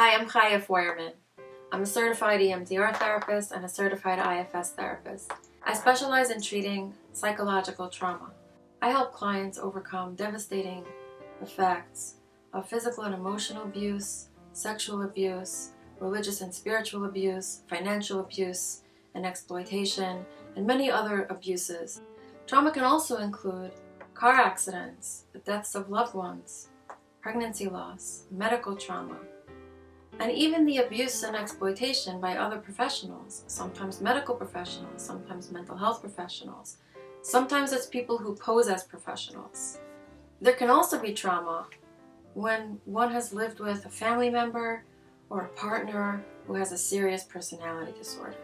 Hi, I'm Chaya Feuerman. I'm a certified EMDR therapist and a certified IFS therapist. I specialize in treating psychological trauma. I help clients overcome devastating effects of physical and emotional abuse, sexual abuse, religious and spiritual abuse, financial abuse, and exploitation, and many other abuses. Trauma can also include car accidents, the deaths of loved ones, pregnancy loss, medical trauma, and even the abuse and exploitation by other professionals, sometimes medical professionals, sometimes mental health professionals. Sometimes it's people who pose as professionals. There can also be trauma when one has lived with a family member or a partner who has a serious personality disorder.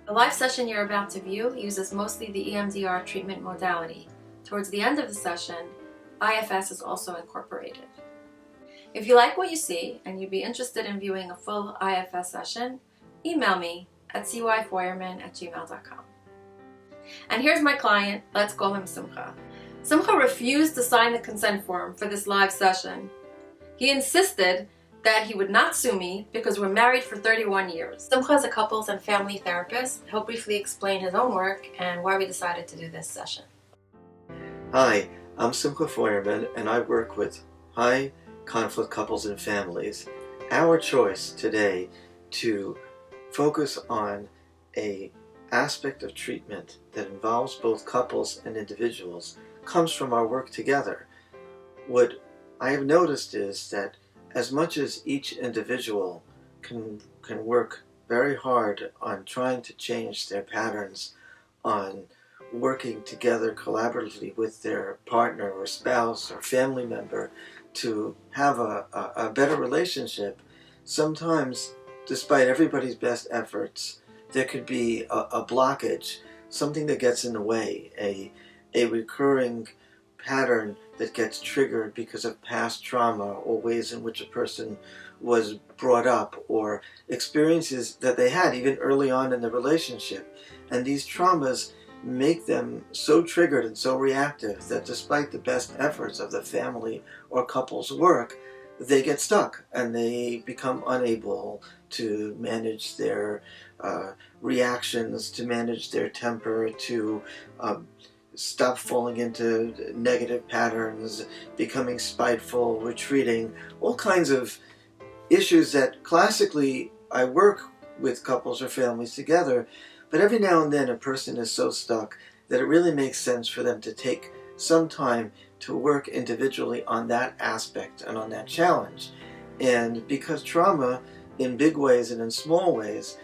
The live session you're about to view uses mostly the EMDR treatment modality. Towards the end of the session, IFS is also incorporated. If you like what you see and you'd be interested in viewing a full IFS session, email me at cyfeuerman@gmail.com. And here's my client, let's call him Simcha. Simcha refused to sign the consent form for this live session. He insisted that he would not sue me because we're married for 31 years. Simcha is a couples and family therapist. He'll briefly explain his own work and why we decided to do this session. Hi, I'm Simcha Feuerman and I work with high conflict couples and families. Our choice today to focus on an aspect of treatment that involves both couples and individuals comes from our work together. What I have noticed is that as much as each individual can work very hard on trying to change their patterns, on working together collaboratively with their partner or spouse or family member to have a better relationship, sometimes, despite everybody's best efforts, there could be a blockage, something that gets in the way, a recurring pattern that gets triggered because of past trauma or ways in which a person was brought up or experiences that they had even early on in the relationship. And these traumas make them so triggered and so reactive that despite the best efforts of the family or couple's work, they get stuck and they become unable to manage their reactions, to manage their temper, to stop falling into negative patterns, becoming spiteful, retreating, all kinds of issues that classically I work with couples or families together. But every now and then a person is so stuck that it really makes sense for them to take some time to work individually on that aspect and on that challenge. And because trauma, in big ways and in small ways,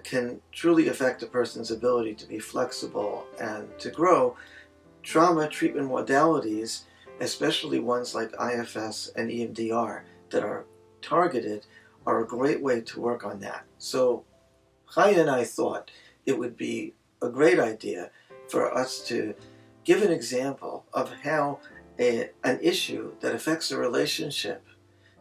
can truly affect a person's ability to be flexible and to grow, trauma treatment modalities, especially ones like IFS and EMDR that are targeted, are a great way to work on that. So Chaya and I thought it would be a great idea for us to give an example of how an issue that affects a relationship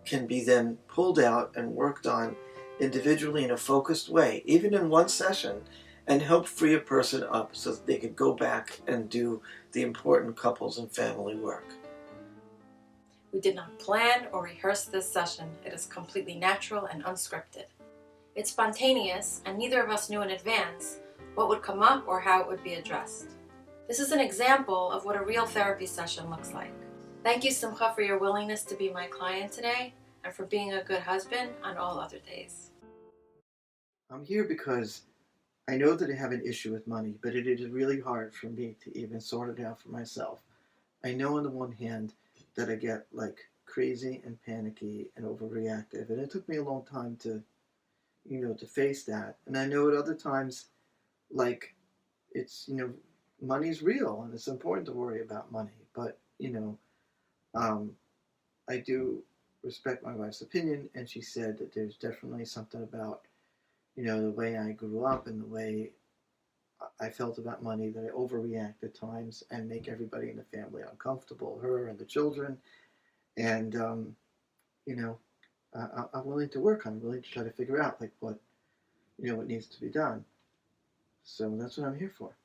can be then pulled out and worked on individually in a focused way, even in one session, and help free a person up so that they could go back and do the important couples and family work. We did not plan or rehearse this session. It is completely natural and unscripted. It's spontaneous, and neither of us knew in advance what would come up or how it would be addressed. This is an example of what a real therapy session looks like. Thank you, Simcha, for your willingness to be my client today and for being a good husband on all other days. I'm here because I know that I have an issue with money, but it is really hard for me to even sort it out for myself. I know on the one hand that I get like crazy and panicky and overreactive, and it took me a long time to face that. And I know at other times, like, it's, money's real and it's important to worry about money. But, I do respect my wife's opinion, and she said that there's definitely something about, the way I grew up and the way I felt about money, that I overreact at times and make everybody in the family uncomfortable, her and the children. And, I'm willing to work on it. I'm willing to try to figure out, like, what needs to be done. So that's what I'm here for.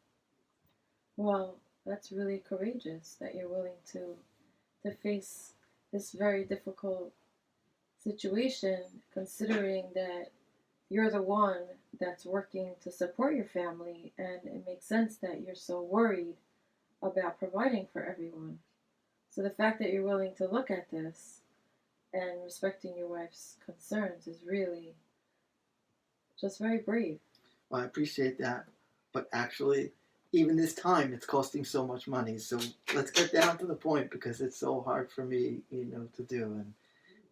Well, that's really courageous that you're willing to face this very difficult situation, considering that you're the one that's working to support your family, and it makes sense that you're so worried about providing for everyone. So the fact that you're willing to look at this and respecting your wife's concerns is really just very brave. Well, I appreciate that, but actually, even this time, it's costing so much money. So let's get down to the point because it's so hard for me, to do. And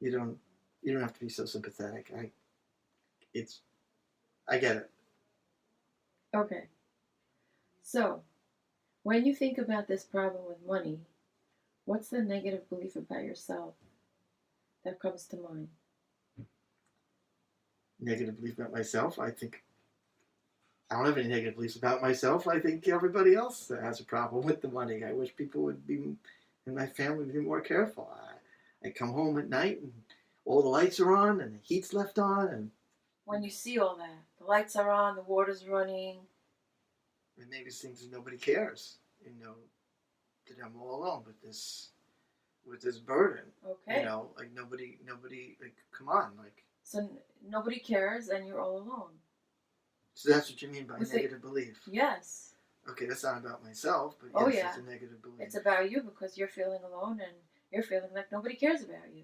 you don't, you don't have to be so sympathetic. It's, I get it. Okay, so when you think about this problem with money, what's the negative belief about yourself that comes to mind? Negative belief about myself. I don't have any negative beliefs about myself. I think everybody else has a problem with the money. I wish people would be, and my family would be more careful. I come home at night and all the lights are on and the heat's left on, and When you see all that, the lights are on, the water's running. it maybe seems that nobody cares. That I'm all alone with this burden. Okay. Like nobody, like, come on, like. So nobody cares and you're all alone. So that's what you mean by negative belief. Yes. Okay, that's not about myself, but Oh, yes, yeah. it's a negative belief. It's about you because you're feeling alone and you're feeling like nobody cares about you.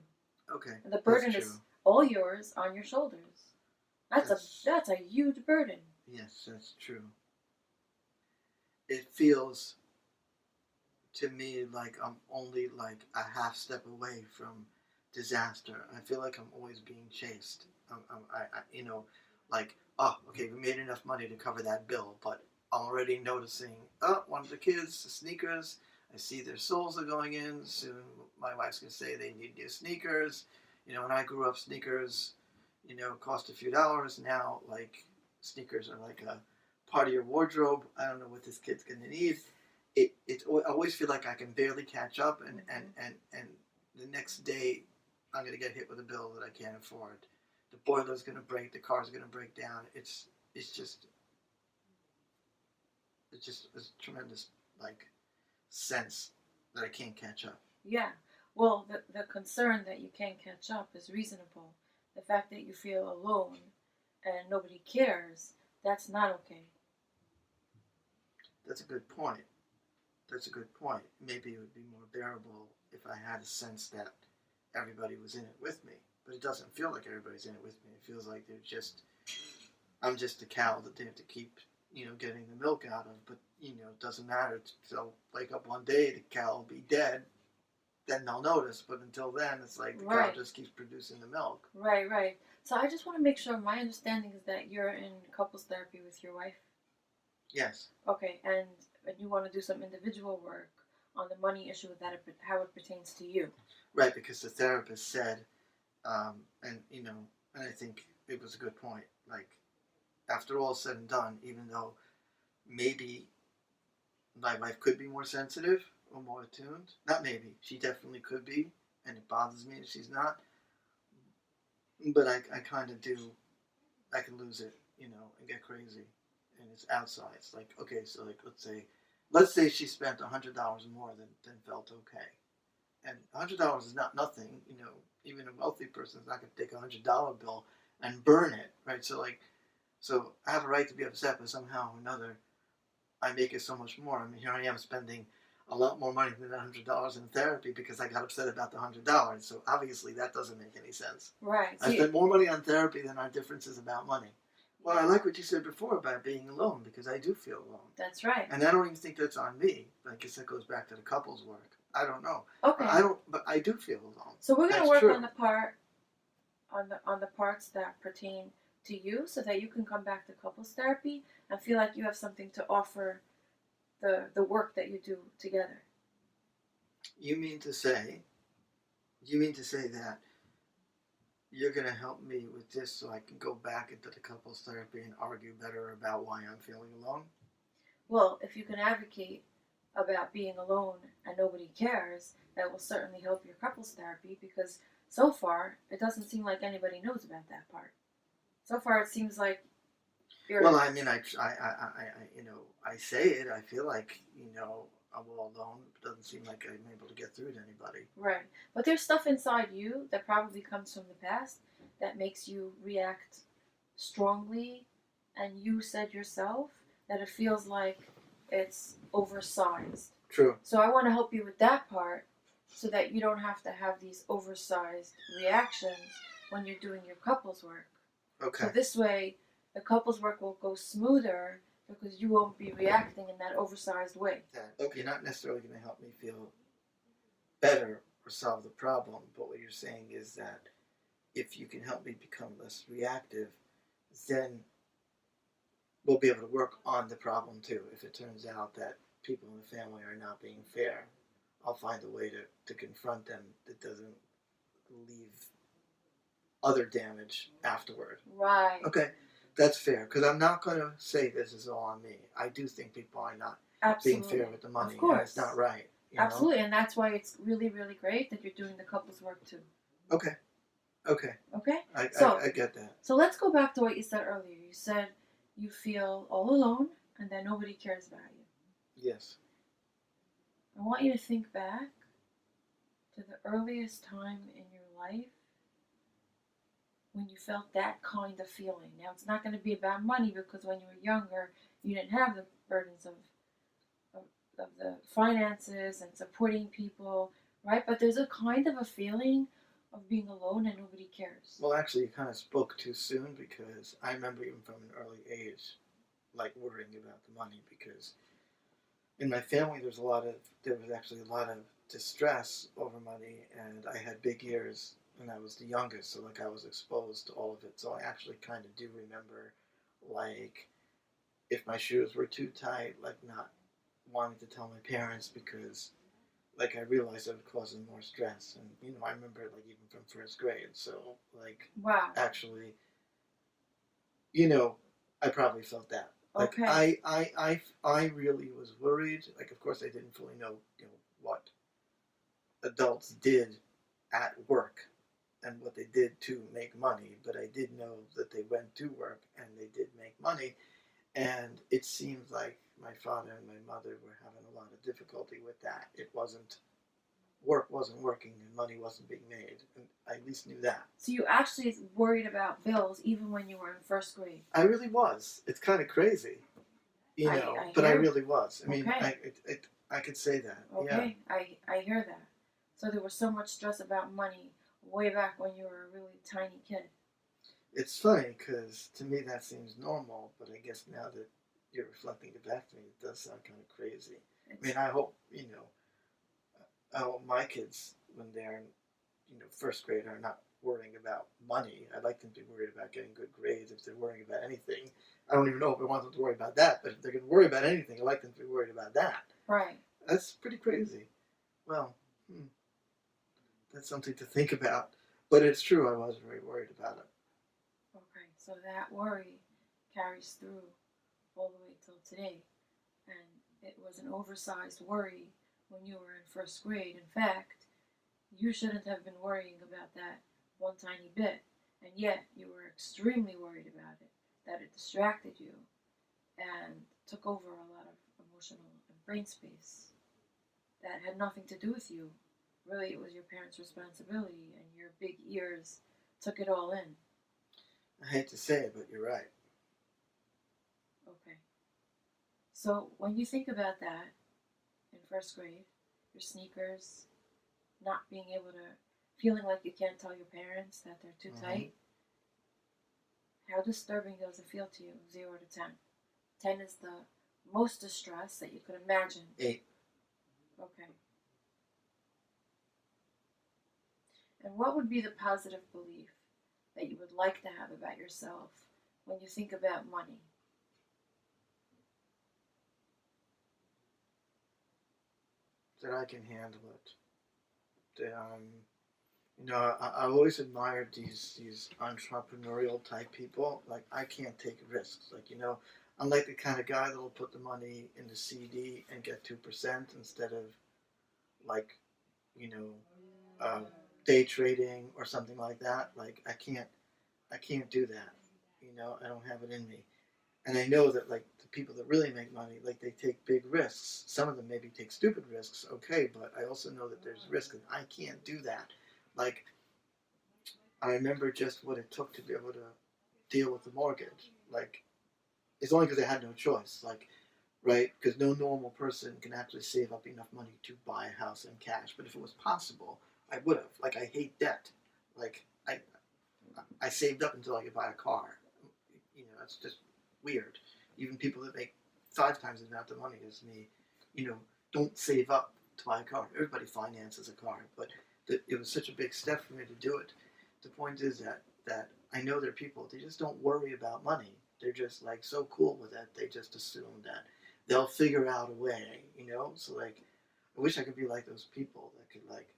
Okay. And the burden is all yours on your shoulders. That's a huge burden. Yes, that's true. It feels to me like I'm only like a half step away from disaster. I feel like I'm always being chased. Like, oh, okay, we made enough money to cover that bill, but I'm already noticing, oh, one of the kids, the sneakers, I see their soles are going in. Soon my wife's going to say they need new sneakers. When I grew up, sneakers, cost a few dollars. Now, like, sneakers are like a part of your wardrobe. I don't know what this kid's going to need. I always feel like I can barely catch up, and the next day I'm going to get hit with a bill that I can't afford. The boiler's going to break. The car's going to break down. It's just a tremendous, like, sense that I can't catch up. Yeah. Well, the concern that you can't catch up is reasonable. The fact that you feel alone and nobody cares, that's not okay. That's a good point. Maybe it would be more bearable if I had a sense that everybody was in it with me. But it doesn't feel like everybody's in it with me. It feels like I'm just a cow that they have to keep, getting the milk out of. But, it doesn't matter. They'll wake up one day, the cow will be dead. Then they'll notice. But until then, it's like the cow just keeps producing the milk. Right. So I just want to make sure my understanding is that you're in couples therapy with your wife. Yes. Okay, and you want to do some individual work on the money issue, how it pertains to you. Right, because the therapist said, and I think it was a good point. Like, after all said and done, even though maybe my wife could be more sensitive or more attuned, not maybe, she definitely could be, and it bothers me if she's not. But I kind of do. I can lose it, and get crazy, and it's outside. It's like, okay, so like let's say she spent $100 more than felt okay, and $100 is not nothing. Even a wealthy person is not going to take $100 bill and burn it, right? So I have a right to be upset, but somehow or another, I make it so much more. I mean, here I am spending a lot more money than $100 in therapy because I got upset about the $100. So obviously that doesn't make any sense. Right. I spent more money on therapy than our differences about money. Well, I like what you said before about being alone because I do feel alone. That's right. And I don't even think that's on me. I guess that goes back to the couples work. I don't know. Okay. But I do feel alone. So we're going to work on the parts that pertain to you, so that you can come back to couples therapy and feel like you have something to offer the work that you do together. You mean to say that you're going to help me with this so I can go back into the couples therapy and argue better about why I'm feeling alone? Well, if you can advocate about being alone and nobody cares, that will certainly help your couples therapy, because so far it doesn't seem like anybody knows about that part. So far it seems like you're... Well, I mean, I say it. I feel like, I'm all alone. It doesn't seem like I'm able to get through to anybody. Right. But there's stuff inside you that probably comes from the past that makes you react strongly. And you said yourself that it feels like it's oversized. True. So I want to help you with that part so that you don't have to have these oversized reactions when you're doing your couples work. Okay. So this way, the couples work will go smoother because you won't be reacting in that oversized way. Okay. You're not necessarily going to help me feel better or solve the problem, but what you're saying is that if you can help me become less reactive, then we'll be able to work on the problem too. If it turns out that people in the family are not being fair, I'll find a way to confront them that doesn't leave other damage afterward. Right. Okay, that's fair, because I'm not going to say this is all on me. I do think people are not being fair with the money. Of course. And it's not right. Absolutely, and that's why it's really, really great that you're doing the couples work too. Okay. Okay. I get that. So let's go back to what you said earlier. You said you feel all alone and that nobody cares about you. Yes. I want you to think back to the earliest time in your life when you felt that kind of feeling. Now, it's not going to be about money because when you were younger, you didn't have the burdens of the finances and supporting people, right? But there's a kind of a feeling of being alone and nobody cares. Well, actually, you kind of spoke too soon, because I remember even from an early age, like, worrying about the money, because in my family there was actually a lot of distress over money, and I had big ears and I was the youngest, so like I was exposed to all of it. So I actually kind of do remember, like, if my shoes were too tight, like not wanting to tell my parents because, like, I realized I was causing more stress. And I remember, like, even from first grade. So, like, wow, actually, I probably felt that. Like, okay. I really was worried. Like, of course, I didn't fully know, what adults did at work and what they did to make money, but I did know that they went to work and they did make money. And it seemed like my father and my mother were having a lot of difficulty with that. Work wasn't working and money wasn't being made. And I at least knew that. So you actually worried about bills even when you were in first grade? I really was. It's kind of crazy, but I really was. I mean, I could say that. Okay, yeah. I hear that. So there was so much stress about money way back when you were a really tiny kid. It's funny because to me that seems normal, but I guess now that you're reflecting it back to me, it does sound kind of crazy. I mean, I hope, I hope my kids, when they're in, first grade, are not worrying about money. I'd like them to be worried about getting good grades. If they're worrying about anything, I don't even know if I want them to worry about that, but if they're going to worry about anything, I'd like them to be worried about that. Right. That's pretty crazy. Well, that's something to think about. But it's true, I was very worried about it. Okay, so that worry carries through all the way till today. And it was an oversized worry when you were in first grade. In fact, you shouldn't have been worrying about that one tiny bit. And yet, you were extremely worried about it, that it distracted you and took over a lot of emotional and brain space that had nothing to do with you. Really, it was your parents' responsibility, and your big ears took it all in. I hate to say it, but you're right. Okay. So when you think about that in first grade, your sneakers, not being able to, feeling like you can't tell your parents that they're too tight, how disturbing does it feel to you, 0 to 10? 10 is the most distress that you could imagine. 8. Okay. And what would be the positive belief that you would like to have about yourself when you think about money? That I can handle it. That I've always admired these entrepreneurial type people. Like, I can't take risks. Like, I'm like the kind of guy that'll put the money in the CD and get 2% instead of, like, day trading or something like that. Like, I can't do that. I don't have it in me. And I know that, like, the people that really make money, like, they take big risks. Some of them maybe take stupid risks, okay, but I also know that there's risk, and I can't do that. Like, I remember just what it took to be able to deal with the mortgage. Like, it's only because I had no choice. Like, right? Because no normal person can actually save up enough money to buy a house in cash. But if it was possible, I would have. Like, I hate debt. Like, I saved up until I could buy a car. You know, that's just weird. Even people that make 5 times the amount of money as me, you know, don't save up to buy a car. Everybody finances a car, but it was such a big step for me to do it. The point is that I know there are people, they just don't worry about money. They're just, like, so cool with it. They just assume that they'll figure out a way, you know? So, like, I wish I could be like those people that could, like,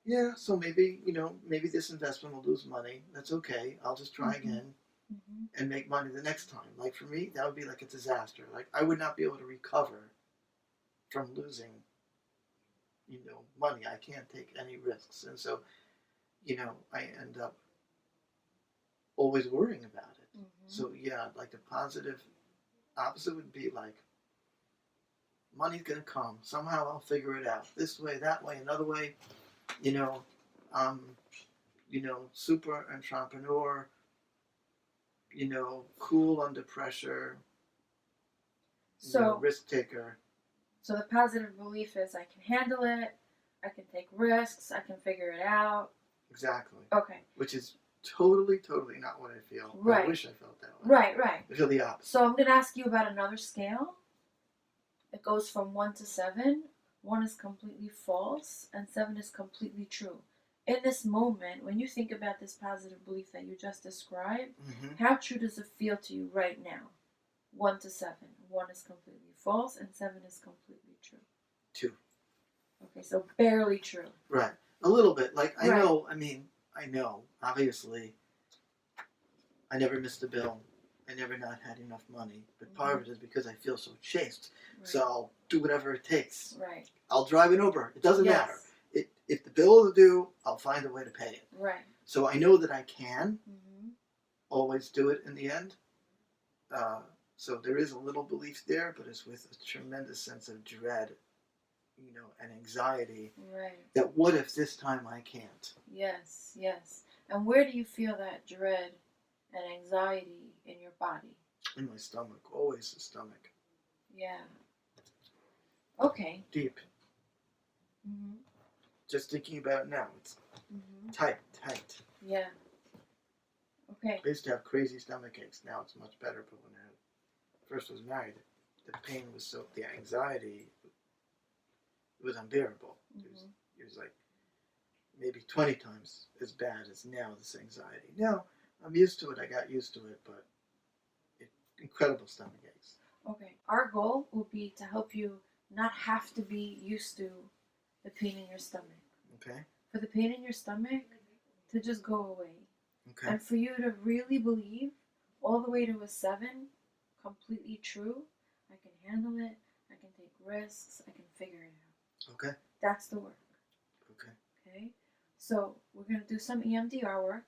yeah, so maybe, you know, maybe this investment will lose money. That's okay. I'll just try again and make money the next time. Like, for me, that would be like a disaster. Like, I would not be able to recover from losing, you know, money. I can't take any risks. And so, you know, I end up always worrying about it. So, yeah, like, the positive opposite would be, like, money's going to come. Somehow I'll figure it out. This way, that way, another way. You know, you know, super entrepreneur, you know, cool under pressure, So, you know, risk taker. So the positive belief is I can handle it, I can take risks, I can figure it out. Exactly. Okay. Which is totally not what I feel. Right. I wish I felt that way. Right. I feel the opposite. So I'm going to ask you about another scale. It goes from 1 to 7. 1 is completely false, and 7 is completely true. In this moment, when you think about this positive belief that you just described, how true does it feel to you right now? 1 to 7. 1 is completely false, and 7 is completely true. 2. Okay, so barely true. Right. A little bit. Like, I Right. know, I know, obviously, I never missed a bill. I never not had enough money. But part of it is because I feel so chased. Right. So I'll do whatever it takes. Right. I'll drive an Uber. It doesn't matter. If the bill is due, I'll find a way to pay it. Right. So I know that I can always do it in the end. So there is a little belief there, but it's with a tremendous sense of dread, you know, and anxiety. Right. That what if this time I can't? Yes. And where do you feel that dread and anxiety in your body? In my stomach. Always the stomach. Yeah. Okay. Deep. Just thinking about it now, it's tight. Yeah. Okay. I used to have crazy stomach aches. Now it's much better, but when I first was married, the pain was so, the anxiety, it was unbearable. It was like maybe 20 times as bad as now, this anxiety. Now, I'm used to it. I got used to it, but incredible stomach aches. Okay. Our goal will be to help you not have to be used to the pain in your stomach. Okay. For the pain in your stomach to just go away. Okay. And for you to really believe all the way to a 7, completely true, I can handle it, I can take risks, I can figure it out. Okay. That's the work. Okay? So we're going to do some EMDR work.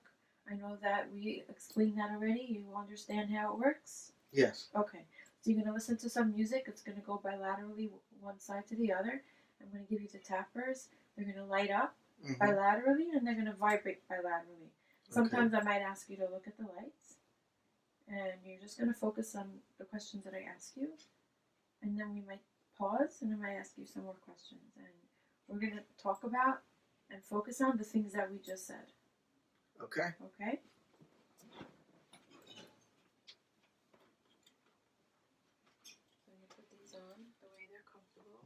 I know that we explained that already. You understand how it works? Yes. Okay. So you're going to listen to some music. It's going to go bilaterally one side to the other. I'm going to give you the tappers. They're going to light up bilaterally, and they're going to vibrate bilaterally. Sometimes I might ask you to look at the lights, and you're just going to focus on the questions that I ask you, and then we might pause, and I might ask you some more questions, and we're going to talk about and focus on the things that we just said. Okay. Okay? So you put these on the way they're comfortable.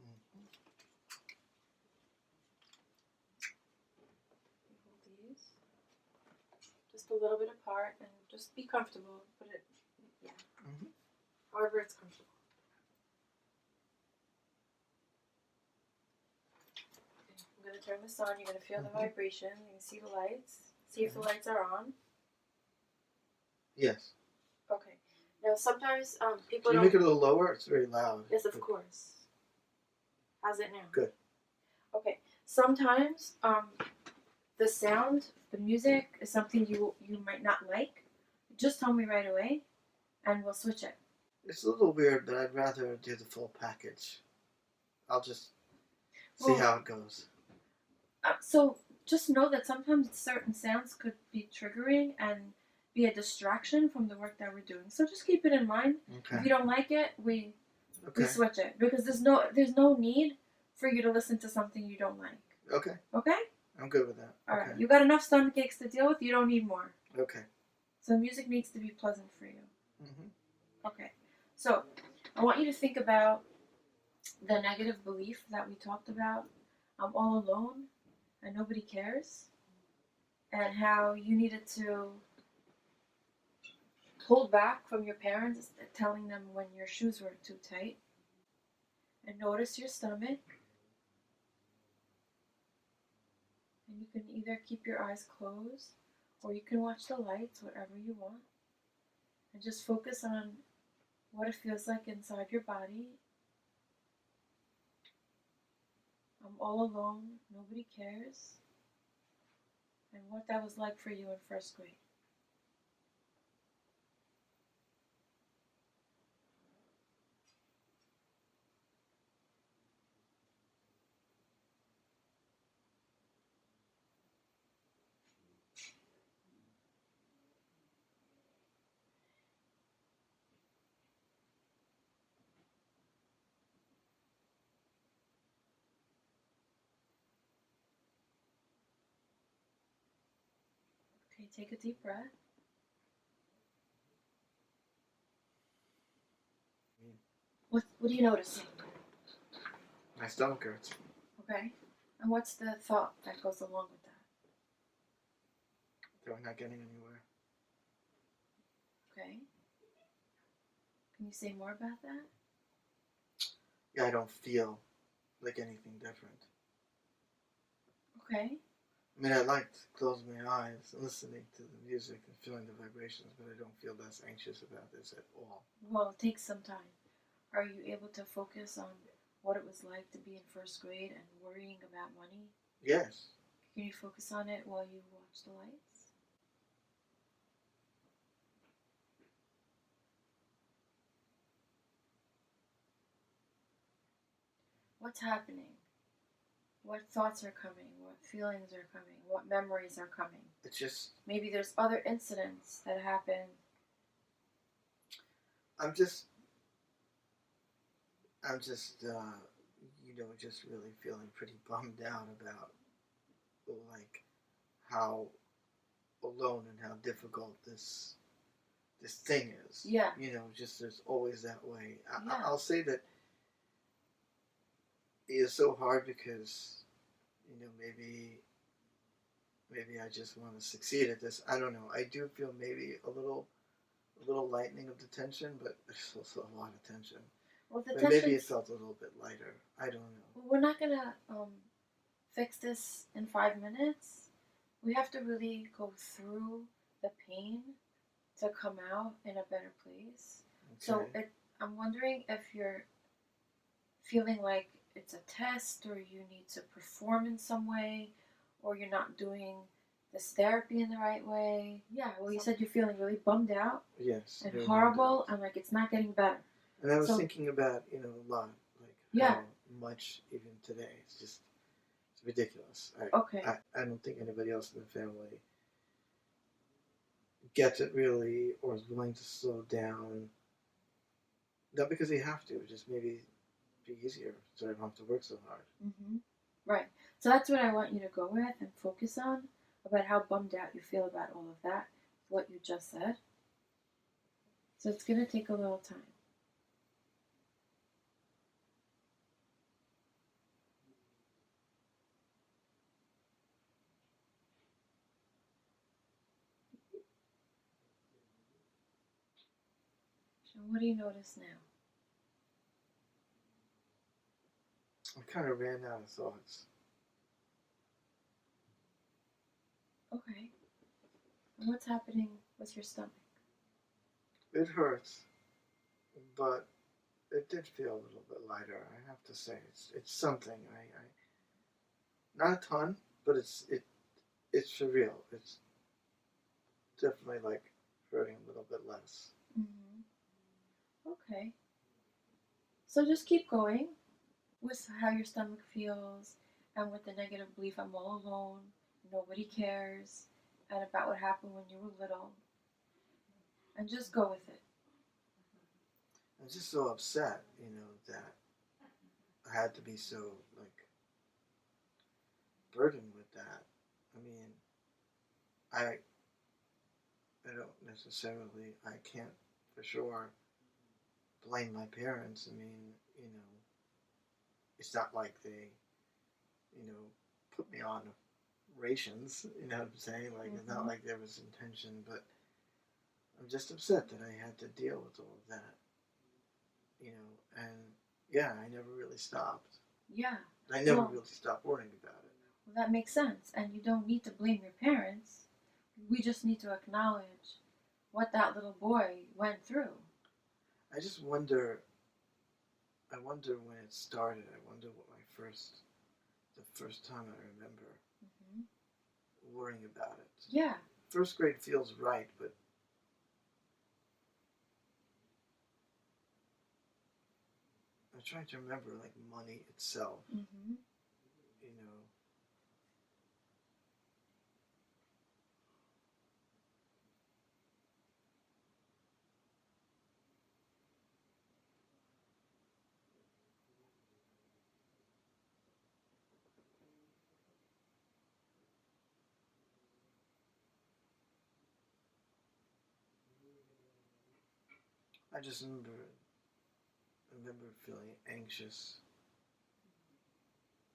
You hold these just a little bit apart and just be comfortable. Put it, however it's comfortable. Okay, I'm going to turn this on. You're going to feel the vibration. You can see the lights. See if the lights are on. Yes. Okay. Now sometimes people Can you make it a little lower? It's very loud. Yes, of course. How's it now? Good. Okay. Sometimes the sound, the music is something you might not like. Just tell me right away, and we'll switch it. It's a little weird, but I'd rather do the full package. I'll just see Well, how it goes. So just know that sometimes certain sounds could be triggering and be a distraction from the work that we're doing. So just keep it in mind. Okay. If you don't like it, we Okay. switch it, because there's no need for you to listen to something you don't like. Okay. Okay? I'm good with that. All Okay. right. You got enough stomach aches to deal with. You don't need more. Okay. So music needs to be pleasant for you. Mhm. Okay. So I want you to think about the negative belief that we talked about. I'm all alone and nobody cares, and how you needed to hold back from your parents telling them when your shoes were too tight. And notice your stomach. And you can either keep your eyes closed or you can watch the lights, whatever you want. And just focus on what it feels like inside your body. I'm all alone, nobody cares. And what that was like for you in first grade. Okay, take a deep breath. What are you noticing? My stomach hurts. Okay. And what's the thought that goes along with that? That we're not getting anywhere. Okay. Can you say more about that? Yeah, I don't feel like anything different. Okay. I mean, I like to close my eyes, listening to the music and feeling the vibrations, but I don't feel less anxious about this at all. Well, it takes some time. Are you able to focus on what it was like to be in first grade and worrying about money? Yes. Can you focus on it while you watch the lights? What's happening? What thoughts are coming? What feelings are coming? What memories are coming? It's just... Maybe there's other incidents that happened. I'm just, just really feeling pretty bummed out about, like, how alone and how difficult this thing is. Yeah. Just there's always that way. Yeah. I'll say that it is so hard because, maybe I just want to succeed at this. I don't know. I do feel maybe a little lightening of the tension, but there's also a lot of tension. Well, but maybe it felt a little bit lighter. I don't know. Well, we're not gonna fix this in 5 minutes. We have to really go through the pain to come out in a better place. Okay. So I'm wondering if you're feeling like it's a test, or you need to perform in some way, or you're not doing this therapy in the right way. Yeah, well, you said you're feeling really bummed out. Yes. And horrible, and like it's not getting better. And I was thinking about, a lot, like how much even today. It's ridiculous. I don't think anybody else in the family gets it really, or is willing to slow down. Not because they have to, just maybe be easier so I don't have to work so hard. Mm-hmm. Right. So that's what I want you to go with and focus on, about how bummed out you feel about all of that, what you just said. So it's going to take a little time. So what do you notice now? I kind of ran out of thoughts. Okay. And what's happening with your stomach? It hurts, but it did feel a little bit lighter. I have to say, it's something. I not a ton, but it's surreal. It's definitely like hurting a little bit less. Mm-hmm. Okay. So just keep going with how your stomach feels and with the negative belief I'm all alone, nobody cares, and about what happened when you were little. And just go with it. I'm just so upset, that I had to be so, burdened with that. I mean, I I don't necessarily, I can't for sure blame my parents. I mean, it's not like they, you know, put me on rations, you know what I'm saying? Like, it's not like there was intention, but I'm just upset that I had to deal with all of that, and yeah, I never really stopped. Yeah. I never really stopped worrying about it. Well, that makes sense. And you don't need to blame your parents. We just need to acknowledge what that little boy went through. I just wonder, when it started. I wonder what the first time I remember worrying about it. Yeah. First grade feels right, but I'm trying to remember, like, money itself. You know, I just remember feeling anxious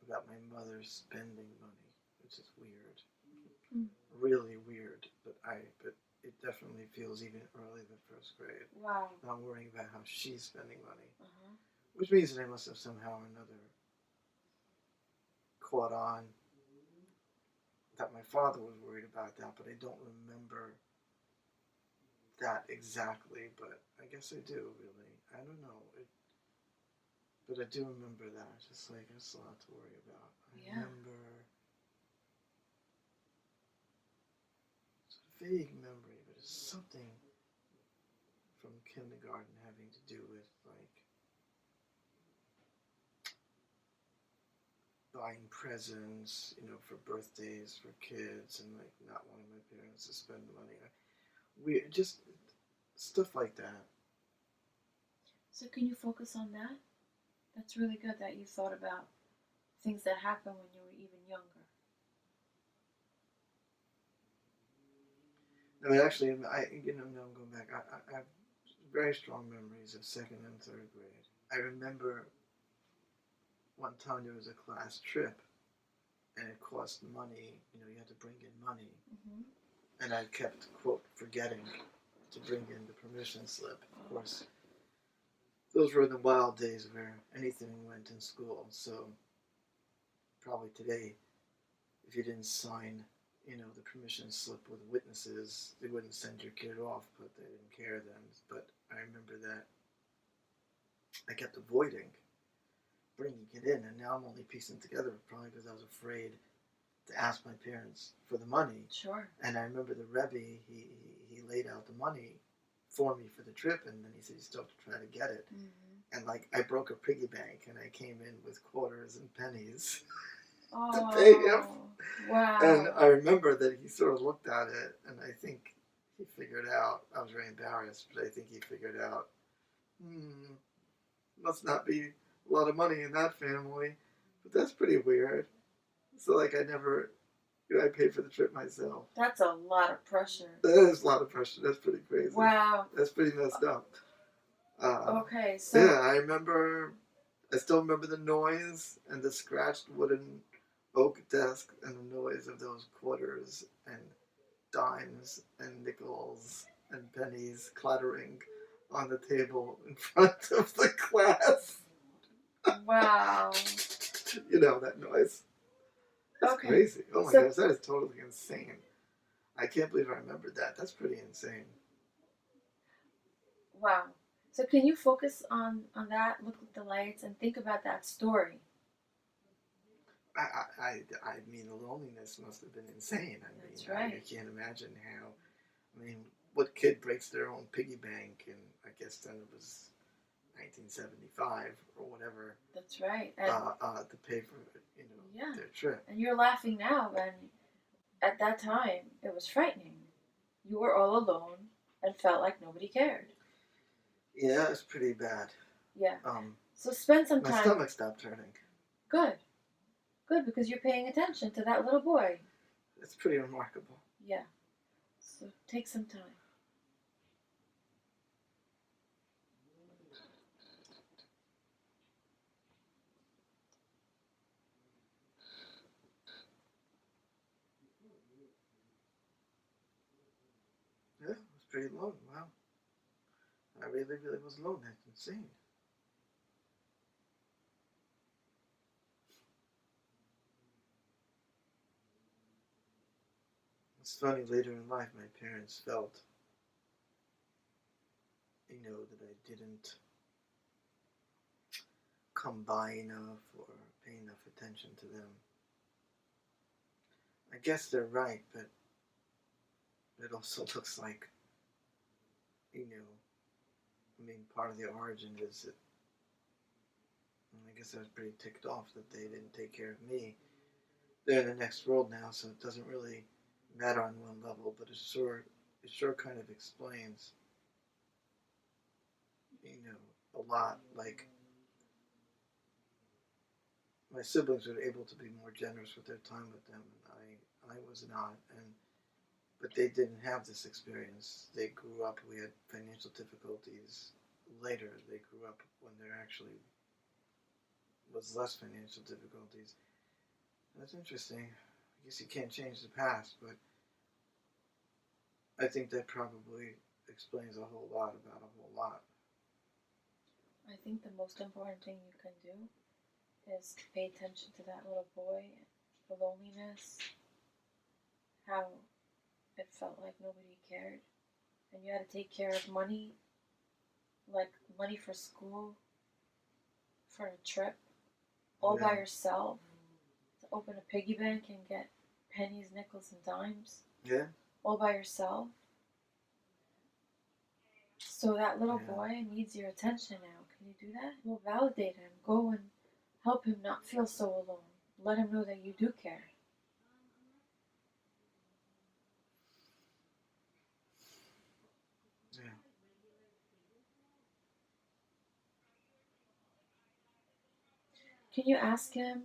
about my mother spending money, which is weird. Really weird, but it definitely feels even earlier than first grade. Wow. I'm worrying about how she's spending money, which means that I must have somehow or another caught on that my father was worried about that, but I don't remember that exactly. But I guess I do, really. I don't know. But I do remember that. Just like, it's a lot to worry about. I remember. It's a vague memory, but it's something from kindergarten having to do with, like, buying presents, for birthdays for kids, and, like, not wanting my parents to spend money. We just stuff like that. So can you focus on that? That's really good that you thought about things that happened when you were even younger. I mean, actually, now I'm going back. I have very strong memories of second and third grade. I remember one time there was a class trip, and it cost money. You had to bring in money, and I kept, quote, forgetting to bring in the permission slip. Of course, those were the wild days where anything went in school. So probably today, if you didn't sign, the permission slip with witnesses, they wouldn't send your kid off, but they didn't care then. But I remember that I kept avoiding bringing it in, and now I'm only piecing together, probably because I was afraid to ask my parents for the money. Sure. And I remember the Rebbe, he laid out the money for me for the trip, and then he said you still have to try to get it. And, like, I broke a piggy bank, and I came in with quarters and pennies to pay him. Wow. And I remember that he sort of looked at it, and I think he figured out, I was very embarrassed, but I think he figured out, must not be a lot of money in that family. But that's pretty weird. So, like, I paid for the trip myself. That's a lot of pressure. That is a lot of pressure. That's pretty crazy. Wow. That's pretty messed up. Okay, so... Yeah, I still remember the noise and the scratched wooden oak desk and the noise of those quarters and dimes and nickels and pennies clattering on the table in front of the class. Wow. That noise. That's crazy. Oh my gosh, that is totally insane. I can't believe I remembered that. That's pretty insane. Wow. So can you focus on that, look at the lights, and think about that story? I mean, the loneliness must have been insane. That's right. I can't imagine how. I mean, what kid breaks their own piggy bank? And I guess then it was 1975 or whatever. That's right. And, to pay for yeah. their trip. And you're laughing now, and at that time it was frightening. You were all alone and felt like nobody cared. Yeah, it's pretty bad. Yeah. So spend some time. My stomach stopped turning. Good. Good, because you're paying attention to that little boy. It's pretty remarkable. Yeah. So take some time. Yeah, it was pretty alone. Wow. I really, really was alone. That's insane. It's funny, later in life, my parents felt, that I didn't come by enough or pay enough attention to them. I guess they're right, but it also looks like, part of the origin is that I guess I was pretty ticked off that they didn't take care of me. They're in the next world now, so it doesn't really matter on one level, but it sure kind of explains, a lot. Like, my siblings were able to be more generous with their time with them, and I was not, but they didn't have this experience. They grew up, we had financial difficulties later. They grew up when there actually was less financial difficulties. That's interesting. I guess you can't change the past, but I think that probably explains a whole lot about a whole lot. I think the most important thing you can do is to pay attention to that little boy, the loneliness, how it felt like nobody cared, and you had to take care of money, like money for school, for a trip, all by yourself, to open a piggy bank and get pennies, nickels, and dimes. Yeah. All by yourself. So that little boy needs your attention now. Can you do that? Well, validate him. Go and help him not feel so alone. Let him know that you do care. Yeah. Can you ask him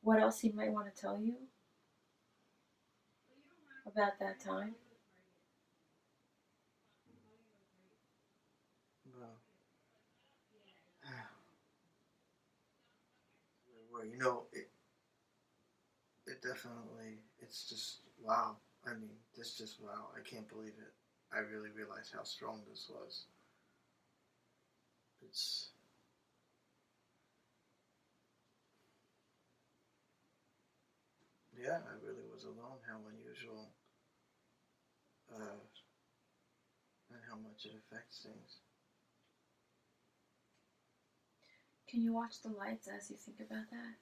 what else he might want to tell you about that time? Well, it definitely, it's just, wow. I mean, this just, wow. I can't believe it. I really realized how strong this was. It's, yeah, I really was alone. How unusual, and how much it affects things. Can you watch the lights as you think about that?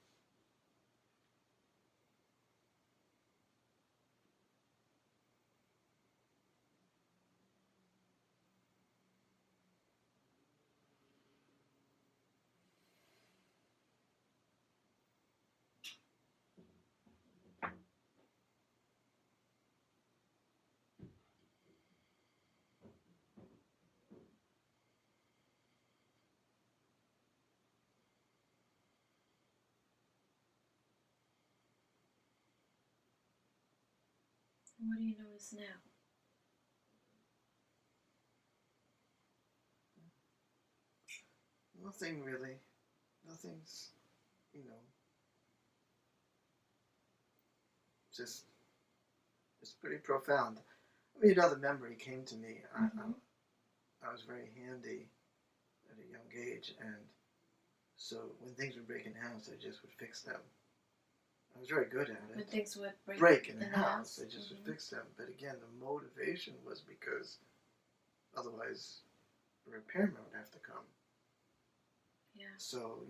What do you notice now? Nothing really. Nothing's, just, it's pretty profound. I mean, another memory came to me. I was very handy at a young age, and so when things would break in the house, I just would fix them. I was very good at it. When things would break in the house, I just would fix them. But again, the motivation was because otherwise a repairman would have to come. Yeah. So,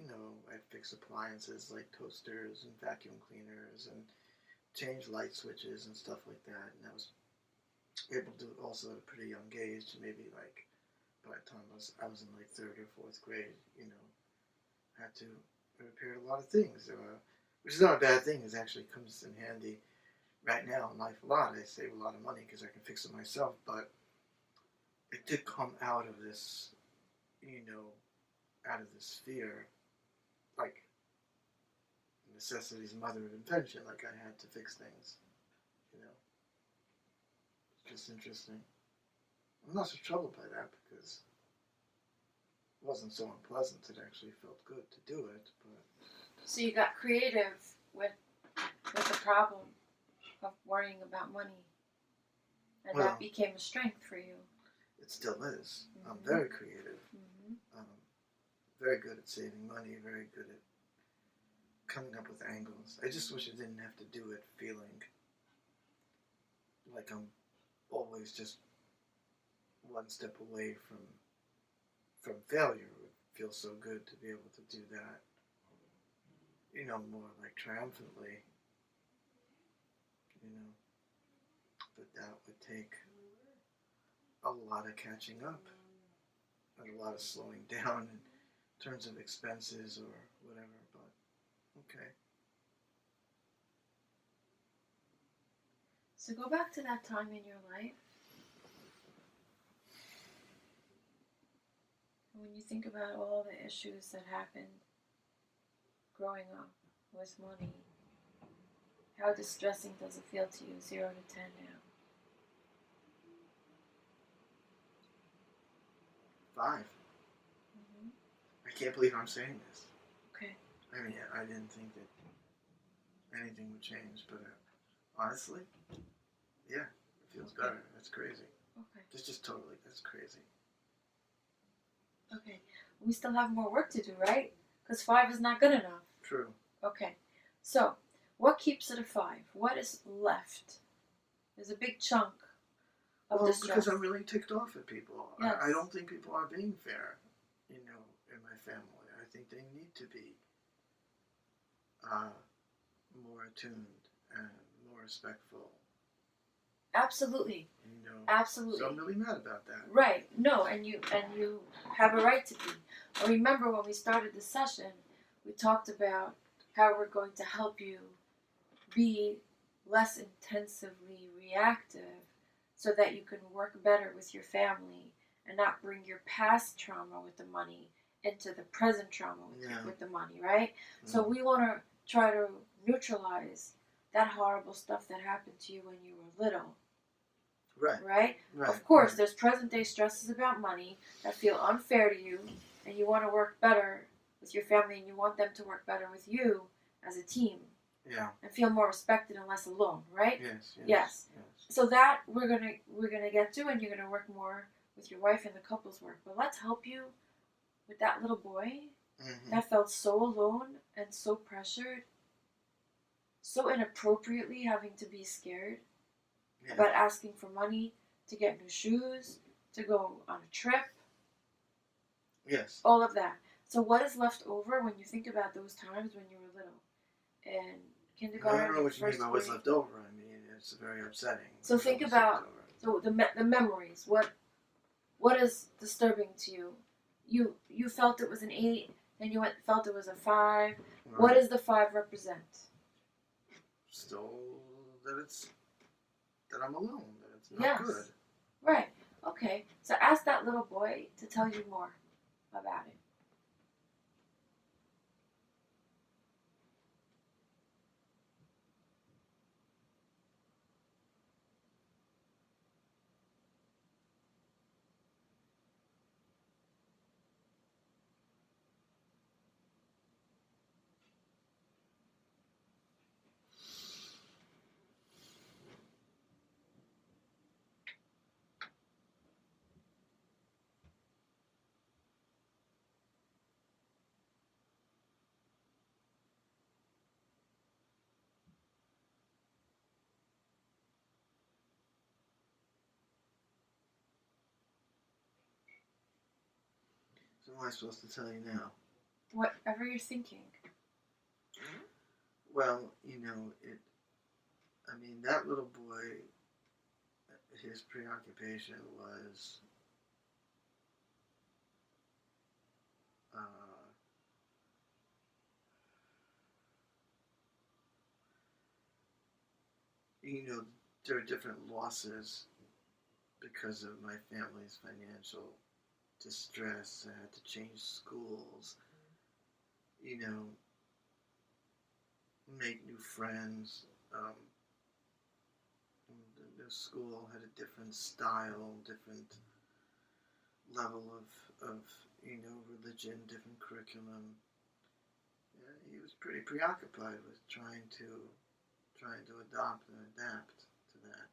I'd fix appliances like toasters and vacuum cleaners and change light switches and stuff like that. And I was able to do it also at a pretty young age, maybe like by the time I was in like 3rd or 4th grade, you know, had to repair a lot of things, which is not a bad thing. It actually comes in handy right now in life a lot. I save a lot of money because I can fix it myself, but it did come out of this, you know, out of this fear, like necessity's mother of invention, like I had to fix things, you know. It's just interesting. I'm not so troubled by that because it wasn't so unpleasant. It actually felt good to do it, but... So you got creative with the problem of worrying about money, and Well, that became a strength for you. It still is. Mm-hmm. I'm very creative. Mm-hmm. Very good at saving money, very good at coming up with angles. I just wish I didn't have to do it feeling like I'm always just one step away from failure. It would feel so good to be able to do that, you know, more like triumphantly, you know. But that would take a lot of catching up and a lot of slowing down in terms of expenses or whatever, but okay. So go back to that time in your life. When you think about all the issues that happened growing up with money, how distressing does it feel to you, 0 to 10 now? 5. Mm-hmm. I can't believe I'm saying this. Okay. I mean, I didn't think that anything would change, but honestly, yeah, it feels better. That's crazy. Okay. That's crazy. Okay. We still have more work to do, right? Because 5 is not good enough. True. Okay. So, what keeps it a 5? What is left? There's a big chunk of distress. Because I'm really ticked off at people. Yes. I don't think people are being fair, you know, in my family. I think they need to be more attuned and more respectful. Absolutely. You know. Absolutely. So I'm really mad about that. Right. No, and you have a right to be. I remember when we started the session, we talked about how we're going to help you be less intensively reactive so that you can work better with your family and not bring your past trauma with the money into the present trauma with the money, right? Mm. So we want to try to neutralize that horrible stuff that happened to you when you were little. Right? Of course, there's present day stresses about money that feel unfair to you, and you want to work better with your family, and you want them to work better with you as a team. Yeah. And feel more respected and less alone, right? Yes. So that we're gonna get to, and you're gonna work more with your wife and the couples work. But let's help you with that little boy that felt so alone and so pressured, so inappropriately having to be scared about asking for money to get new shoes, to go on a trip. Yes. All of that. So what is left over when you think about those times when you were little? And kindergarten, I don't know what you mean by what's grade. left over. I mean, it's very upsetting. So think about the memories. What is disturbing to you? You felt it was an 8, and you felt it was a 5. Right. What does the 5 represent? Still that I'm alone, that it's not good. Right. Okay. So ask that little boy to tell you more about it. So what am I supposed to tell you now? Whatever you're thinking. Well, you know, that little boy, his preoccupation was you know, there are different losses because of my family's financial distress. I had to change schools, you know, make new friends. The new school had a different style, different level of you know, religion, different curriculum. Yeah, he was pretty preoccupied with trying to adopt and adapt to that.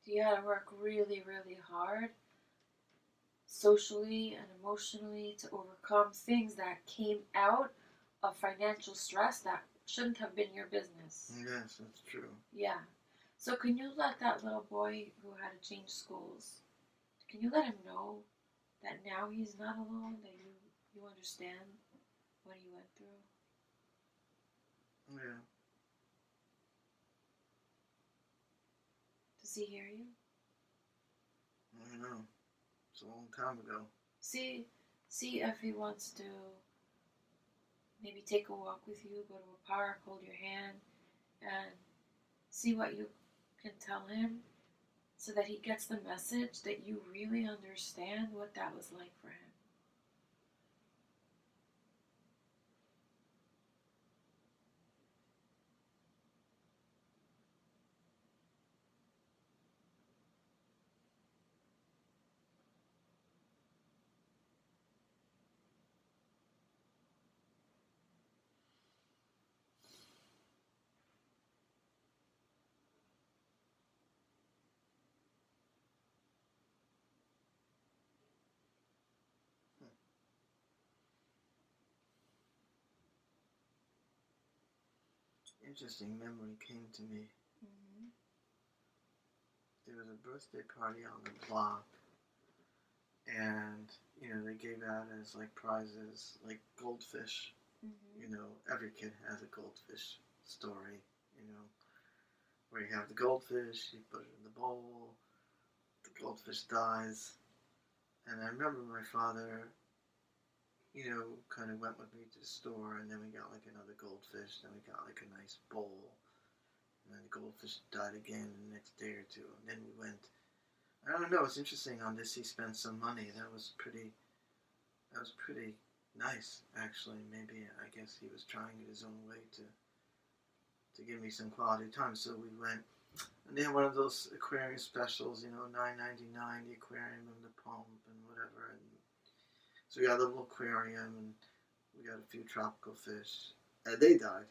You had to work really, really hard, socially and emotionally, to overcome things that came out of financial stress that shouldn't have been your business. Yes, that's true. Yeah. So can you let that little boy who had to change schools, can you let him know that now he's not alone, that you understand what he went through? Yeah. Does he hear you? I don't know. It's a long time ago. See if he wants to maybe take a walk with you, go to a park, hold your hand, and see what you can tell him so that he gets the message that you really understand what that was like for him. Interesting memory came to me. Mm-hmm. There was a birthday party on the block, and you know, they gave out as like prizes like goldfish. Mm-hmm. You know, every kid has a goldfish story. You know, where you have the goldfish, you put it in the bowl, the goldfish dies, and I remember my father, you know, kind of went with me to the store, and then we got like another goldfish, then we got like a nice bowl, and then the goldfish died again the next day or two, and then we went. I don't know. It's interesting. On this, he spent some money. That was pretty nice, actually. Maybe I guess he was trying it his own way to give me some quality time. So we went, and they had one of those aquarium specials, you know, $9.99, the aquarium and the pump and whatever. And so we got a little aquarium, and we got a few tropical fish. They died.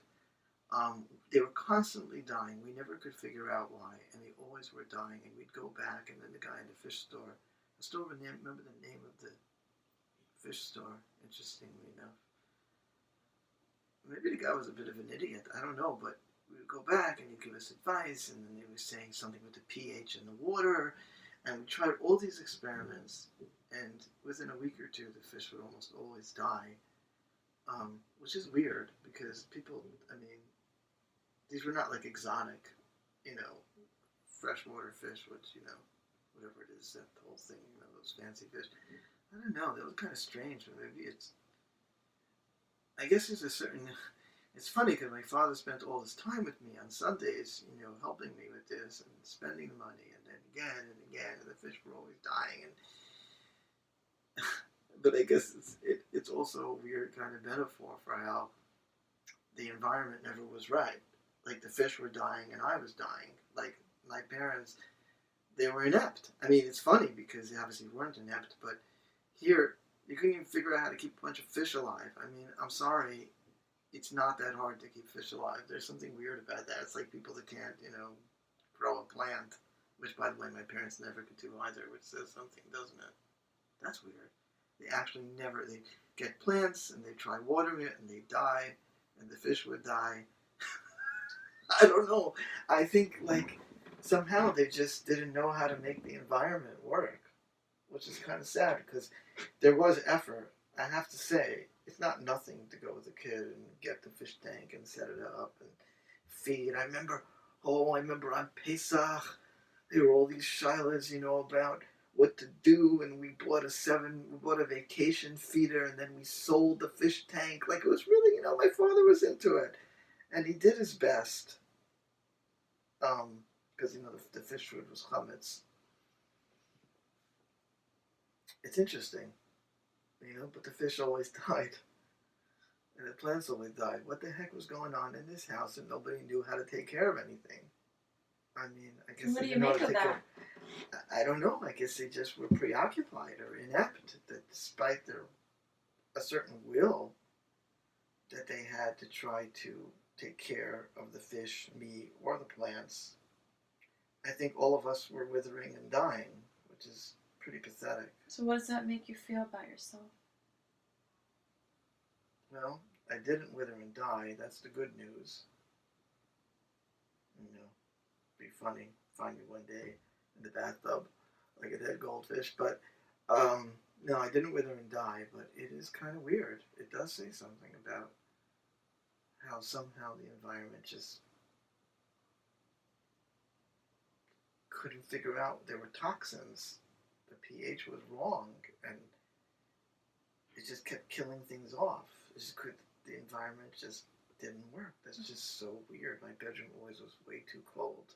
They were constantly dying. We never could figure out why, and they always were dying. And we'd go back, and then the guy in the fish store, I still remember the name of the fish store, interestingly enough. Maybe the guy was a bit of an idiot, I don't know, but we would go back and he'd give us advice, and then they were saying something with the pH in the water, and we tried all these experiments, and within a week or two the fish would almost always die, which is weird, because people, I mean, these were not like exotic, you know, freshwater fish, which, you know, whatever it is, that whole thing, you know, those fancy fish. I don't know, that was kind of strange, but maybe it's, I guess there's a certain, it's funny because my father spent all his time with me on Sundays, you know, helping me with this and spending the money, and then again and again, and the fish were always dying, and but I guess it's also a weird kind of metaphor for how the environment never was right. Like the fish were dying and I was dying. Like my parents, they were inept. I mean, it's funny because they obviously weren't inept, but here you couldn't even figure out how to keep a bunch of fish alive. I mean, I'm sorry, it's not that hard to keep fish alive. There's something weird about that. It's like people that can't, you know, grow a plant, which by the way my parents never could do either, which says something, doesn't it? That's weird. They actually never, they get plants and they try watering it and they die and the fish would die. I don't know. I think like somehow they just didn't know how to make the environment work, which is kind of sad because there was effort. I have to say, it's not nothing to go with a kid and get the fish tank and set it up and feed. I remember on Pesach, there were all these shilas, you know, about what to do, and we bought a vacation feeder, and then we sold the fish tank. Like, it was really, you know, my father was into it, and he did his best. because the fish food was chametz. It's interesting, but the fish always died. And the plants always died. What the heck was going on in this house and nobody knew how to take care of anything? I mean, I guess What they do you didn't know how make to of take that? care. I don't know. I guess they just were preoccupied or inept. That despite a certain will, that they had to try to take care of the fish, me, or the plants. I think all of us were withering and dying, which is pretty pathetic. So what does that make you feel about yourself? Well, I didn't wither and die. That's the good news. Be funny. Find me one day in the bathtub like a dead goldfish. But no, I didn't wither and die. But it is kind of weird. It does say something about how somehow the environment just couldn't figure out there were toxins. The pH was wrong, and it just kept killing things off. The environment just didn't work. That's just so weird. My bedroom always was way too cold.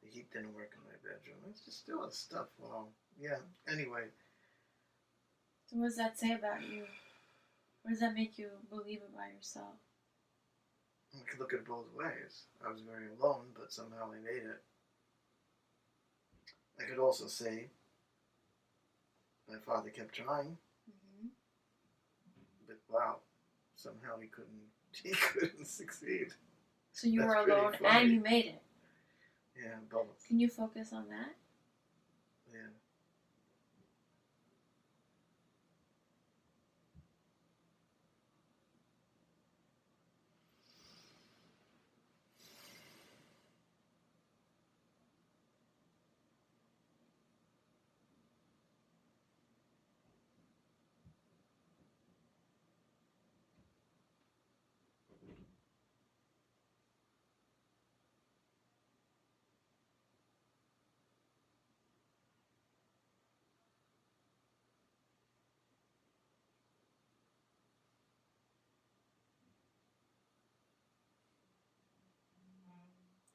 The heat didn't work in my bedroom. It's just still stuff. Well, yeah. Anyway. So what does that say about you? What does that make you believe about yourself? I could look at it both ways. I was very alone, but somehow I made it. I could also say my father kept trying, but wow, somehow he couldn't succeed. So you That's were alone pretty funny. and you made it. Yeah, both. Can you focus on that? Yeah.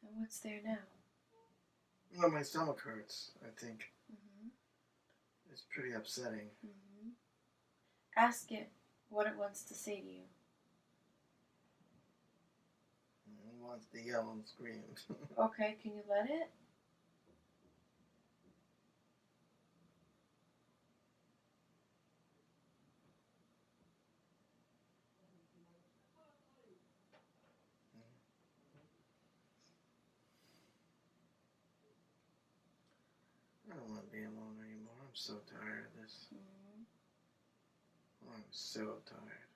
And what's there now? Well, my stomach hurts, I think. Mm-hmm. It's pretty upsetting. Mm-hmm. Ask it what it wants to say to you. It wants to yell and scream. Okay, can you let it? I don't want to be alone anymore. I'm so tired of this. I'm so tired.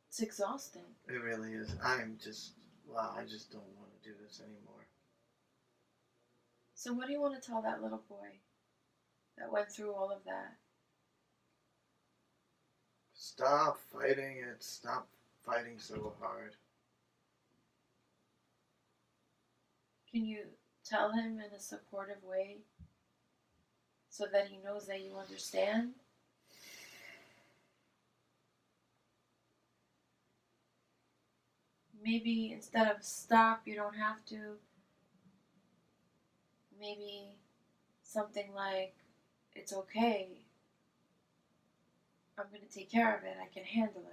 It's exhausting. It really is. I just don't want to do this anymore. So what do you want to tell that little boy that went through all of that? Stop fighting it. Stop fighting so hard. Can you tell him in a supportive way so that he knows that you understand? Maybe instead of stop, you don't have to. Maybe something like, it's okay. I'm going to take care of it. I can handle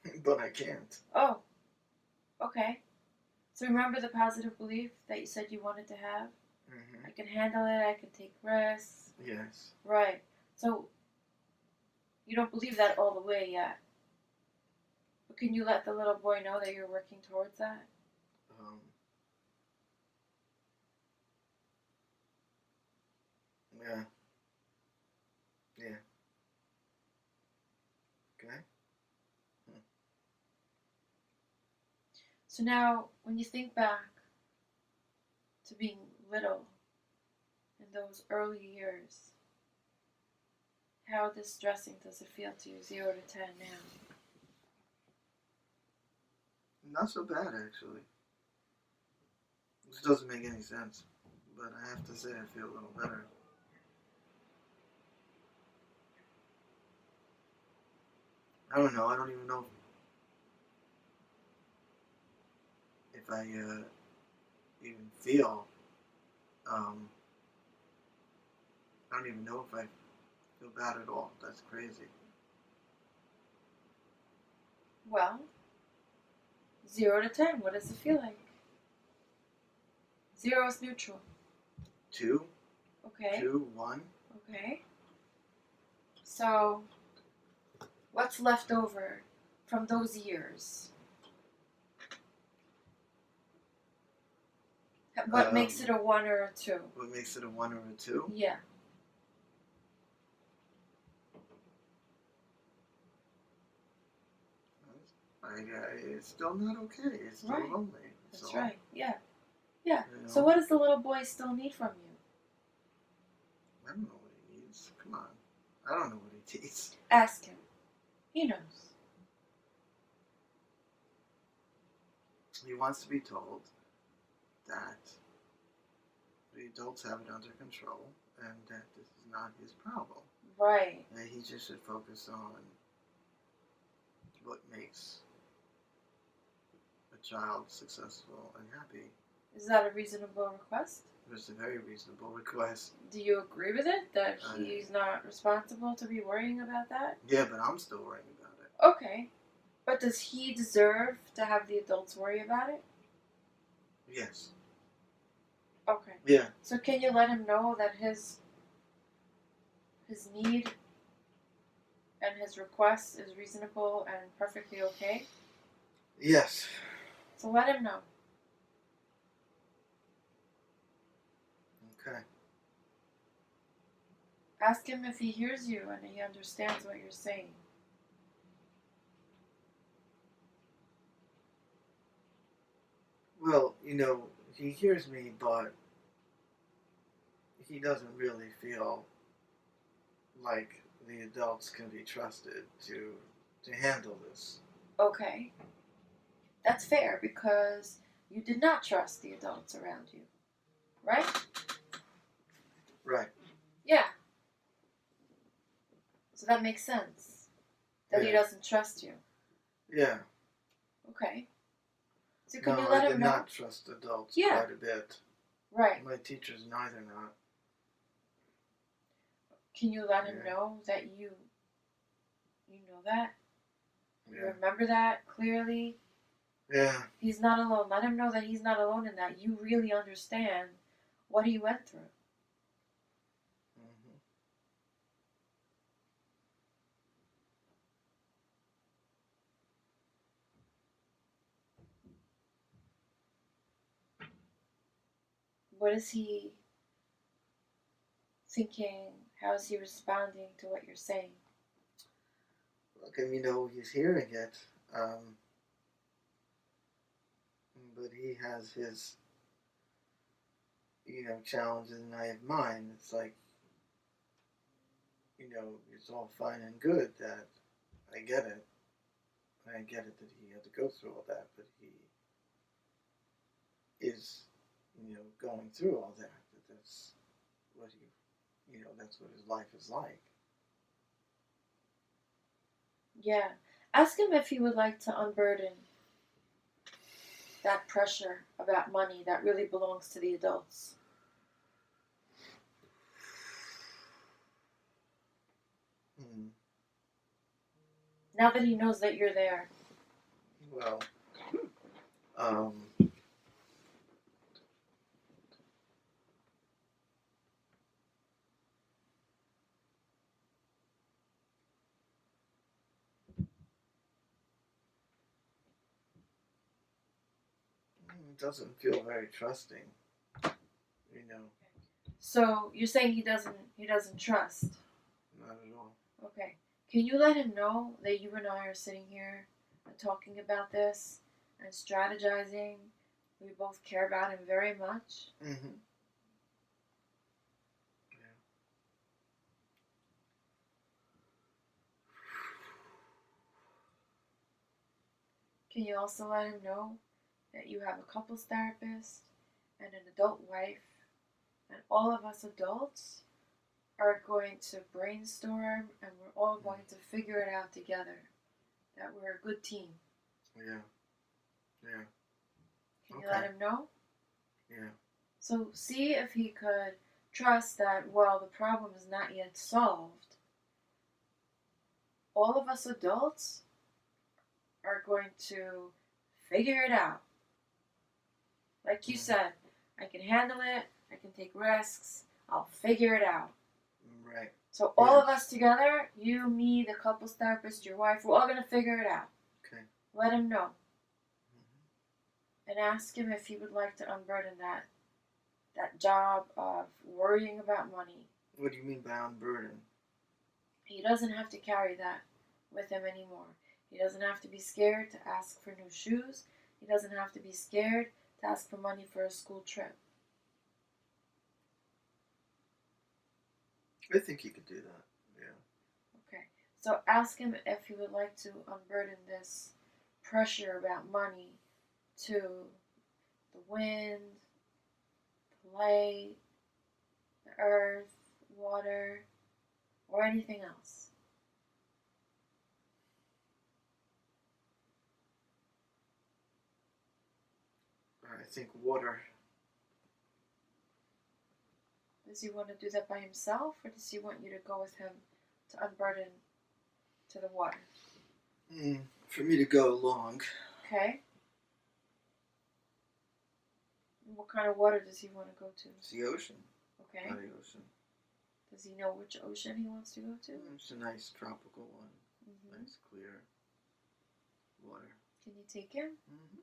it. But I can't. Oh, okay. So remember the positive belief that you said you wanted to have? Mm-hmm. I can handle it. I can take risks. Yes. Right. So you don't believe that all the way yet. But can you let the little boy know that you're working towards that? Yeah. Yeah. Okay. So now, when you think back to being little in those early years, how distressing does it feel to you, 0 to 10 now? Not so bad, actually. This doesn't make any sense, but I have to say I feel a little better. I don't know. I don't even know. if I even feel. I don't even know if I feel bad at all. That's crazy. Well, 0 to 10, what does it feel like? 0 is neutral. 2. Okay. 2, 1. Okay. So, what's left over from those years? What makes it a 1 or a 2? What makes it a 1 or a 2? Yeah. It's still not okay. It's still Right. lonely. That's so, right. Yeah. Yeah. You know, So what does the little boy still need from you? I don't know what he needs. Come on. I don't know what he needs. Ask him. He knows. He wants to be told that the adults have it under control and that this is not his problem. Right. That he just should focus on what makes a child successful and happy. Is that a reasonable request? It's a very reasonable request. Do you agree with it? That he's not responsible to be worrying about that? Yeah, but I'm still worrying about it. Okay. But does he deserve to have the adults worry about it? Yes. Okay. Yeah. So can you let him know that his need and his request is reasonable and perfectly okay? Yes. So let him know. Okay. Ask him if he hears you and he understands what you're saying. Well, he hears me, but he doesn't really feel like the adults can be trusted to handle this. Okay. That's fair because you did not trust the adults around you. Right? Right. Yeah. So that makes sense. That he Yeah. doesn't trust you. Yeah. Okay. So can you I let did him know? not trust adults Yeah. quite a bit. Right. My teachers neither not. Can you let him Yeah. know that you know that? You Yeah. remember that clearly? Yeah. He's not alone. Let him know that he's not alone in that. You really understand what he went through. Mm-hmm. What is he thinking? How is he responding to what you're saying? Look, he's hearing it. But he has his, challenges and I have mine. It's like, it's all fine and good that I get it. I get it that he had to go through all that, but he is, going through all that. That's what that's what his life is like. Yeah. Ask him if he would like to unburden that pressure about money that really belongs to the adults. Hmm. Now that he knows that you're there. Well, it doesn't feel very trusting. So you're saying he doesn't trust. Not at all. Okay. Can you let him know that you and I are sitting here and talking about this and strategizing? We both care about him very much. Mm-hmm. Can you also let him know that you have a couples therapist and an adult wife, and all of us adults are going to brainstorm and we're all going to figure it out together. That we're a good team. Yeah. Yeah. Can you let him know? Yeah. So see if he could trust that, well, the problem is not yet solved. All of us adults are going to figure it out. Like you said, I can handle it, I can take risks, I'll figure it out. Right. So all of us together, you, me, the couples therapist, your wife, we're all going to figure it out. Okay. Let him know. And ask him if he would like to unburden that job of worrying about money. What do you mean by unburden? He doesn't have to carry that with him anymore. He doesn't have to be scared to ask for new shoes. He doesn't have to be scared to ask for money for a school trip. I think he could do that. Yeah. Okay. So ask him if he would like to unburden this pressure about money to the wind, the light, the earth, water, or anything else. I think water. Does he want to do that by himself, or does he want you to go with him to unburden to the water? For me to go along. Okay. What kind of water does he want to go to? It's the ocean. Okay. Not the ocean. Does he know which ocean he wants to go to? It's a nice tropical one. Mm-hmm. Nice clear water. Can you take him? Mm-hmm.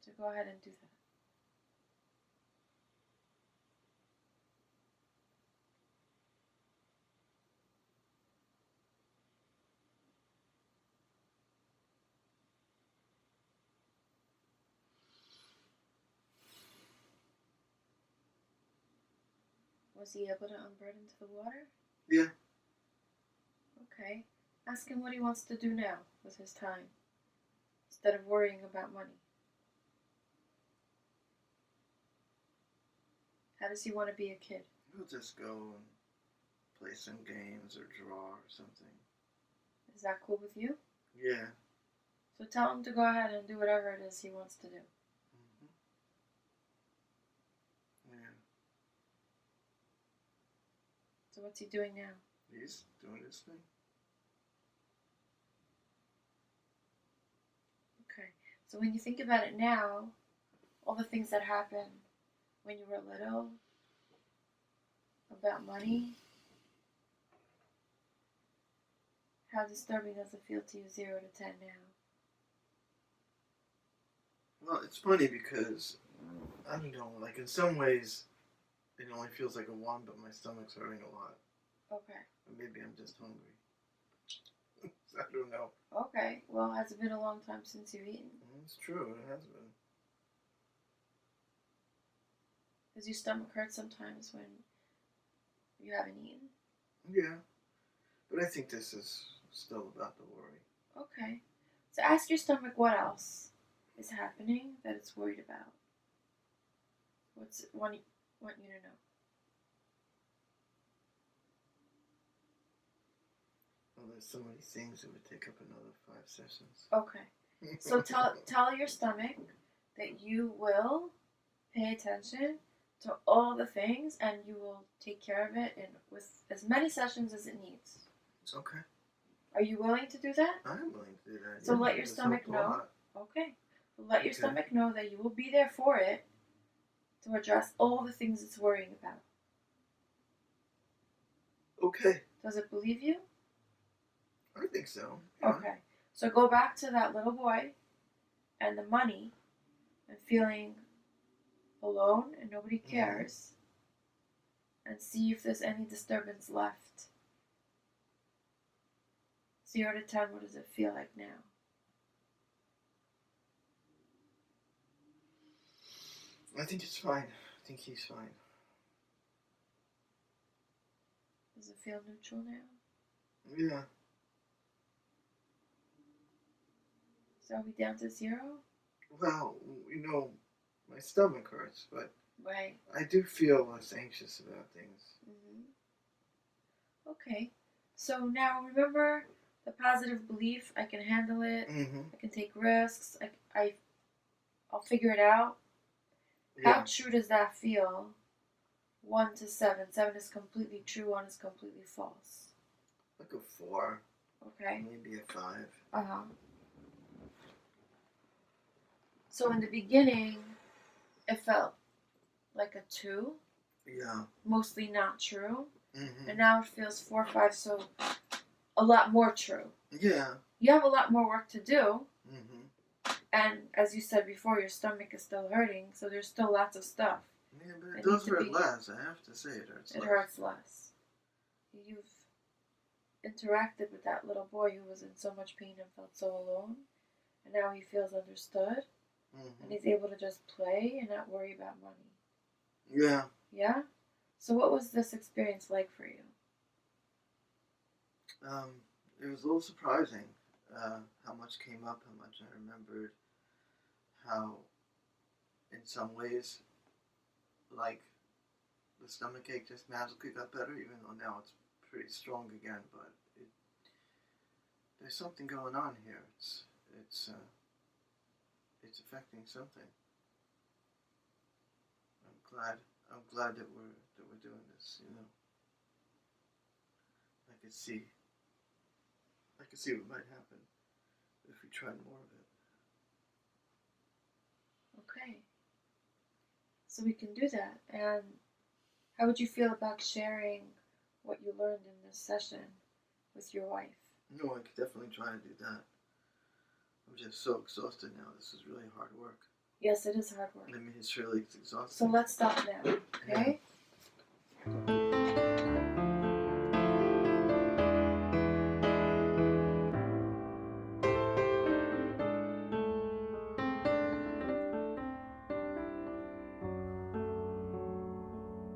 So go ahead and do that. Was he able to unburden to the water? Yeah. Okay. Ask him what he wants to do now with his time, instead of worrying about money. How does he want to be a kid? We'll just go and play some games or draw or something. Is that cool with you? Yeah. So tell him to go ahead and do whatever it is he wants to do. Mm-hmm. Yeah. So what's he doing now? He's doing his thing. Okay. So when you think about it now, all the things that happened when you were little about money, how disturbing does it feel to you 0 to 10 now? Well, it's funny because, I don't know, like in some ways, it only feels like a 1, but my stomach's hurting a lot. Okay. Or maybe I'm just hungry. I don't know. Okay. Well, has it been a long time since you've eaten? It's true, it has been. Does your stomach hurt sometimes when you haven't eaten? Yeah. But I think this is still about the worry. Okay. So ask your stomach what else is happening that it's worried about. What's it want you to know? Well, there's so many things that would take up another 5 sessions. Okay. So tell your stomach that you will pay attention to all the things and you will take care of it with as many sessions as it needs. Okay. Are you willing to do that? I'm willing to do that. So yeah, let your there's stomach no know. plot. Okay. So let your Okay. stomach know that you will be there for it to address all the things it's worrying about. Okay. Does it believe you? I think so. Yeah. Okay. So go back to that little boy and the money and feeling alone and nobody cares and see if there's any disturbance left. 0 to 10, what does it feel like now? I think it's fine. I think he's fine. Does it feel neutral now? Yeah. So are we down to 0? Well, you know, my stomach hurts, but Right. I do feel less anxious about things. Okay. So now remember the positive belief, I can handle it, Mm-hmm. I can take risks, I'll figure it out. Yeah. How true does that feel? 1 to 7. 7 is completely true, 1 is completely false. Like a 4. Okay. Maybe a 5. Uh-huh. So in the beginning, it felt like a 2. Yeah. Mostly not true. Mm-hmm. And now it feels 4 or 5, so a lot more true. Yeah. You have a lot more work to do. Mm-hmm. And as you said before, your stomach is still hurting, so there's still lots of stuff. Yeah, but It it does needs to hurt be- less. I have to say it hurts It less. hurts less. You've interacted with that little boy who was in so much pain and felt so alone, and now he feels understood, Mm-hmm. and he's able to just play and not worry about money. Yeah. Yeah? So what was this experience like for you? It was a little surprising how much came up, how much I remembered, how in some ways, like, the stomach ache just magically got better, even though now it's pretty strong again, but there's something going on here. It's affecting something. I'm glad that we're doing this, you know. I could see what might happen if we tried more of it. Okay. So we can do that. And how would you feel about sharing what you learned in this session with your wife? No, I could definitely try to do that. I'm just so exhausted now. This is really hard work. Yes, it is hard work. I mean, it's really exhausting. So let's stop now, okay?